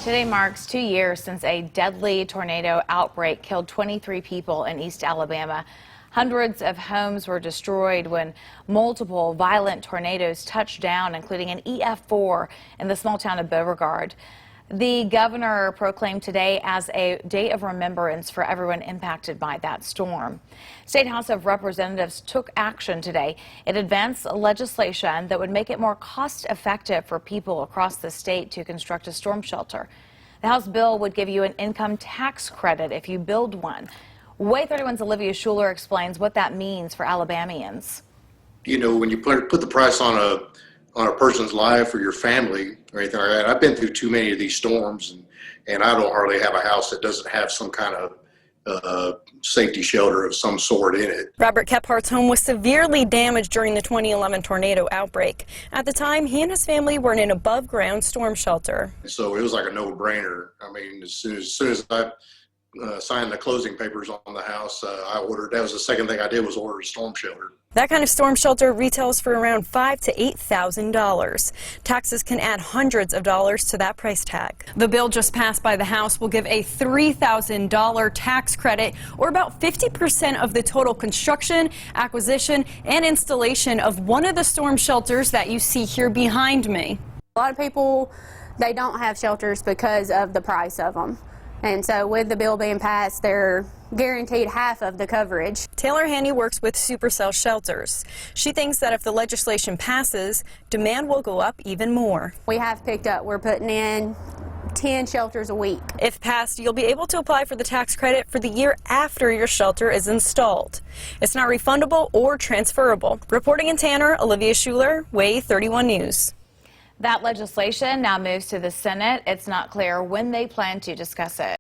Today marks 2 years since a deadly tornado outbreak killed 23 people in East Alabama. Hundreds of homes were destroyed when multiple violent tornadoes touched down, including an EF4 in the small town of Beauregard. The governor proclaimed today as a day of remembrance for everyone impacted by that storm. State House of Representatives took action today. It advanced legislation that would make it more cost-effective for people across the state to construct a storm shelter. The House bill would give you an income tax credit if you build one. Way 31's Olivia Schuler explains what that means for Alabamians. You know, when you put the price on a person's life or your family or anything like that. I've been through too many of these storms, and I don't hardly have a house that doesn't have some kind of safety shelter of some sort in it. Robert Kephardt's home was severely damaged during the 2011 tornado outbreak. At the time, he and his family were in an above-ground storm shelter. So it was like a no-brainer. I mean, as soon as I signed the closing papers on the house, that was the second thing I did, was order a storm shelter. That kind of storm shelter retails for around $5,000 to $8,000. Taxes can add hundreds of dollars to that price tag. The bill just passed by the House will give a $3,000 tax credit, or about 50% of the total construction, acquisition, and installation of one of the storm shelters that you see here behind me. A lot of people, they don't have shelters because of the price of them. And so with the bill being passed, they're guaranteed half of the coverage. Taylor Haney works with Supercell Shelters. She thinks that if the legislation passes, demand will go up even more. We have picked up. We're putting in 10 shelters a week. If passed, you'll be able to apply for the tax credit for the year after your shelter is installed. It's not refundable or transferable. Reporting in Tanner, Olivia Schuler, Way 31 News. That legislation now moves to the Senate. It's not clear when they plan to discuss it.